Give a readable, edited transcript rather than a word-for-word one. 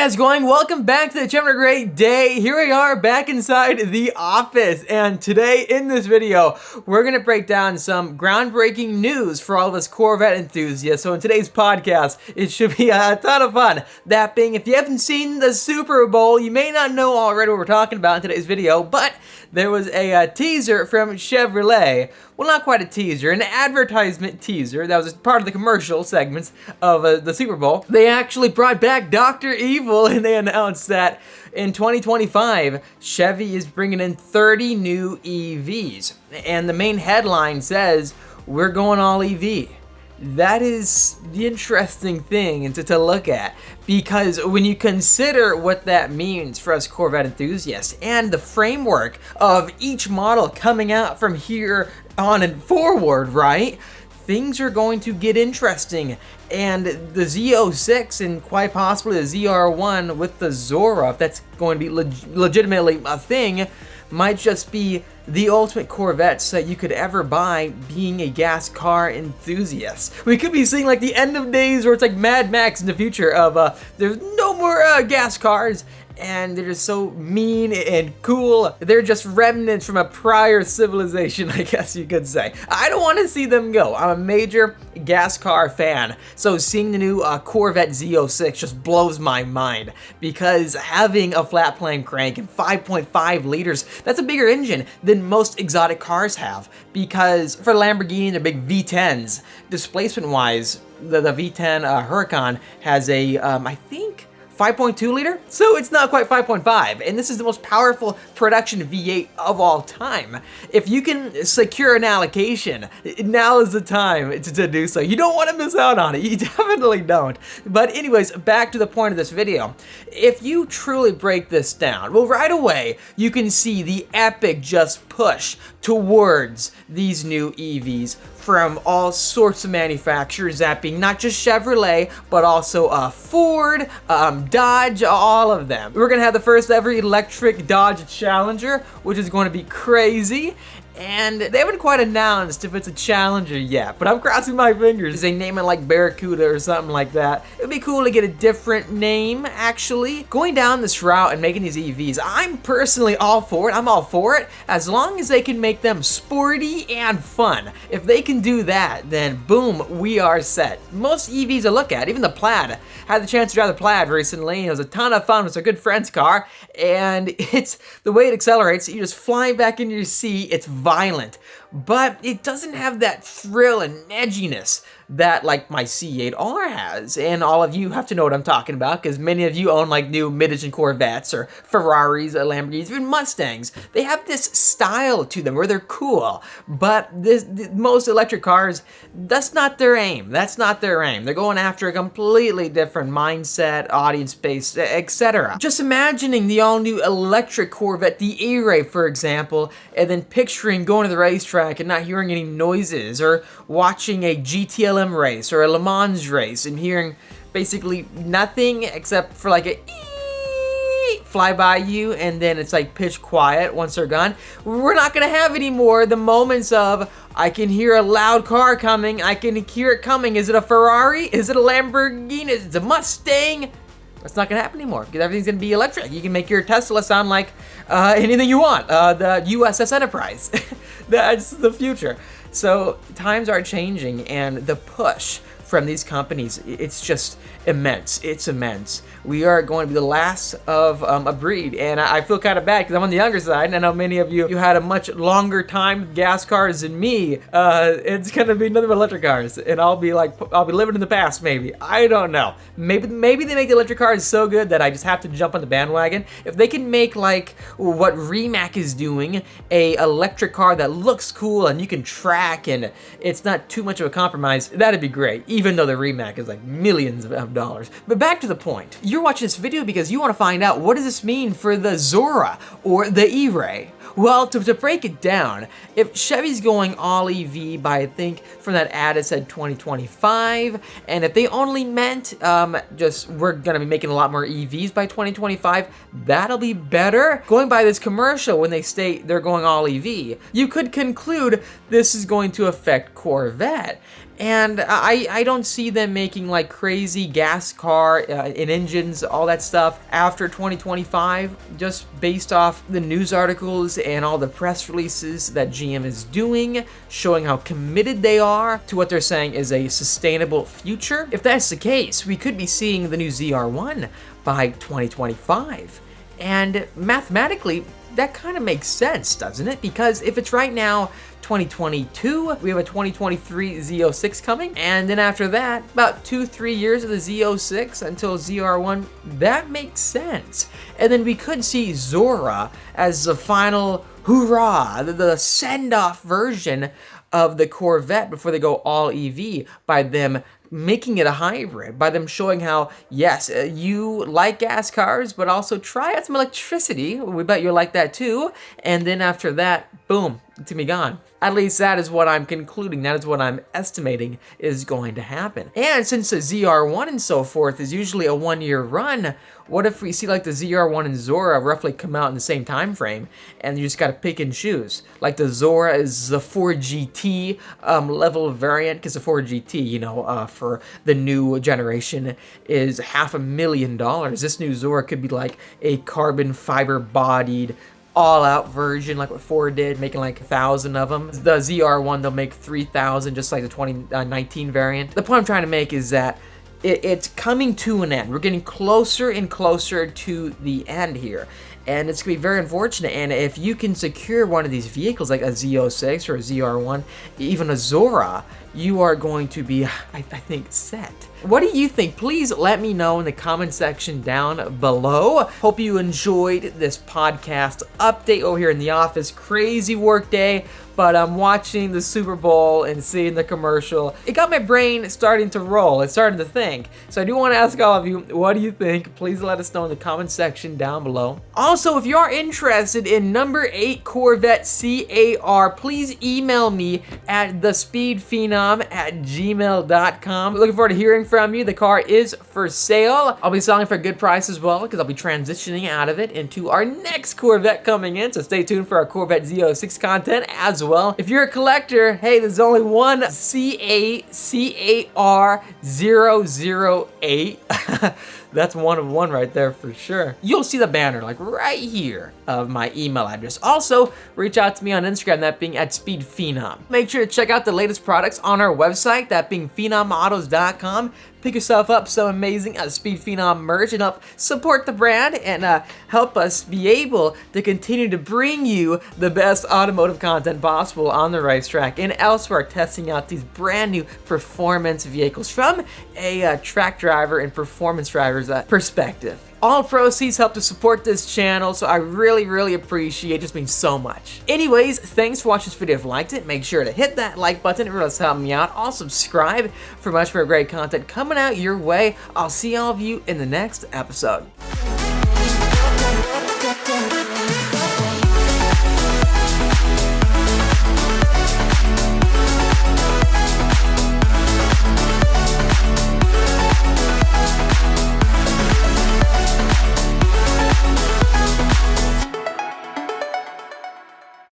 guys going? Welcome back to the channel. Great day. Here we are back inside the office, and today in this video we're gonna break down some groundbreaking news for all of us Corvette enthusiasts. So in today's podcast it should be a ton of fun. That being, if you haven't seen the Super Bowl, you may not know already what we're talking about in today's video, but there was a teaser from Chevrolet. Well, not quite a teaser, an advertisement teaser that was part of the commercial segments of the Super Bowl. They actually brought back Dr. Evil, and they announced that in 2025, Chevy is bringing in 30 new EVs. And the main headline says, "We're going all EV." That is the interesting thing to look at, because when you consider what that means for us Corvette enthusiasts and the framework of each model coming out from here on and forward, right? Things are going to get interesting, and the Z06 and quite possibly the ZR1 with the Zora, if that's going to be legitimately a thing, might just be the ultimate Corvettes that you could ever buy being a gas car enthusiast. We could be seeing like the end of days where it's like Mad Max in the future of there's no more gas cars, and they're just so mean and cool. They're just remnants from a prior civilization, I guess you could say. I don't want to see them go. I'm a major gas car fan, so seeing the new Corvette Z06 just blows my mind, because having a flat plane crank and 5.5 liters, that's a bigger engine than most exotic cars have, because for Lamborghini, they're big V10s. Displacement-wise, the V10 Huracan has a, I think, 5.2 liter, so it's not quite 5.5, and this is the most powerful production V8 of all time. If you can secure an allocation, now is the time to do so. You don't want to miss out on it, you definitely don't. But anyways, back to the point of this video. If you truly break this down, well, right away, you can see the epic just push towards these new EVs from all sorts of manufacturers, that being not just Chevrolet, but also Ford, Dodge, all of them. We're gonna have the first ever electric Dodge Challenger, which is going to be crazy. And they haven't quite announced if it's a Challenger yet, but I'm crossing my fingers. They name it like Barracuda or something like that. It'd be cool to get a different name, actually. Going down this route and making these EVs, I'm personally all for it. I'm all for it, as long as they can make them sporty and fun. If they can do that, then boom, we are set. Most EVs I look at, even the Plaid, I had the chance to drive the Plaid recently. It was a ton of fun. It was a good friend's car, and it's the way it accelerates. You just fly back in your seat. It's violent, but it doesn't have that thrill and edginess that like my C8R has. And all of you have to know what I'm talking about, because many of you own like new mid-engine Corvettes or Ferraris or Lamborghinis, even Mustangs. They have this style to them where they're cool, but most electric cars, that's not their aim. That's not their aim. They're going after a completely different mindset, audience base, etc. Just imagining the all-new electric Corvette, the E-Ray, for example, and then picturing going to the racetrack and not hearing any noises, or watching a GTLM race or a Le Mans race and hearing basically nothing except for like a fly by you, and then it's like pitch quiet once they're gone. We're not gonna have any more the moments of, I can hear a loud car coming, I can hear it coming. Is it a Ferrari? Is it a Lamborghini? Is it a Mustang? That's not gonna happen anymore, because everything's gonna be electric. You can make your Tesla sound like anything you want. The USS Enterprise. That's the future. So times are changing, and the push from these companies, it's just immense. It's immense. We are going to be the last of a breed, and I feel kind of bad because I'm on the younger side, and I know many of you had a much longer time with gas cars than me. It's gonna be nothing but electric cars, and I'll be living in the past, maybe. I don't know. Maybe they make the electric cars so good that I just have to jump on the bandwagon. If they can make like what Rimac is doing, a electric car that looks cool and you can track and it's not too much of a compromise, that'd be great, even though the Rimac is like millions of dollars. But back to the point. You're watching this video because you want to find out, what does this mean for the Zora or the E-Ray? Well, to break it down, if Chevy's going all EV by, I think, from that ad it said 2025, and if they only meant just we're gonna be making a lot more EVs by 2025, that'll be better. Going by this commercial, when they state they're going all EV, you could conclude this is going to affect Corvette. And I don't see them making like crazy gas car and engines, all that stuff after 2025, just based off the news articles and all the press releases that GM is doing, showing how committed they are to what they're saying is a sustainable future. If that's the case, we could be seeing the new ZR1 by 2025. And mathematically, that kind of makes sense, doesn't it? Because if it's right now 2022, we have a 2023 Z06 coming, and then after that, about 2-3 years of the Z06 until ZR1, that makes sense. And then we could see Zora as the final hoorah, the send-off version of the Corvette before they go all EV, by them making it a hybrid, by them showing how, yes, you like gas cars, but also try out some electricity. We bet you'll like that too. And then after that, boom, to be gone. At least that is what I'm concluding. That is what I'm estimating is going to happen. And since the ZR1 and so forth is usually a 1-year run, what if we see like the ZR1 and Zora roughly come out in the same time frame, and you just gotta pick and choose? Like the Zora is the 4GT level variant, because the 4GT, you know, for the new generation is $500,000. This new Zora could be like a carbon fiber bodied all-out version, like what Ford did, making like 1,000 of them. The ZR1, they'll make 3,000, just like the 2019 variant. The point I'm trying to make is that it's coming to an end. We're getting closer and closer to the end here, and it's gonna be very unfortunate. And if you can secure one of these vehicles, like a Z06 or a ZR1, even a Zora, you are going to be, I think, set. What do you think? Please let me know in the comment section down below. Hope you enjoyed this podcast update over here in the office. Crazy work day, but I'm watching the Super Bowl and seeing the commercial. It got my brain starting to roll. It's starting to think. So I do want to ask all of you, what do you think? Please let us know in the comment section down below. Also, if you are interested in number 8 Corvette CAR, please email me at thespeedphenom@gmail.com. Looking forward to hearing from you. The car is for sale. I'll be selling for a good price as well, because I'll be transitioning out of it into our next Corvette coming in. So stay tuned for our Corvette Z06 content as well. If you're a collector, hey, there's only one CAR008. That's one of one right there for sure. You'll see the banner like right here of my email address. Also, reach out to me on Instagram, that being at SpeedPhenom. Make sure to check out the latest products on our website, that being PhenomAutos.com. Pick yourself up some amazing Speed Phenom merch and help support the brand and help us be able to continue to bring you the best automotive content possible on the racetrack and elsewhere, testing out these brand new performance vehicles from a track driver and performance driver's perspective. All proceeds help to support this channel, so I really appreciate it. It just means so much. Anyways, thanks for watching this video. If you liked it, make sure to hit that like button. It really does help me out. Also, subscribe for much more great content coming out your way. I'll see all of you in the next episode.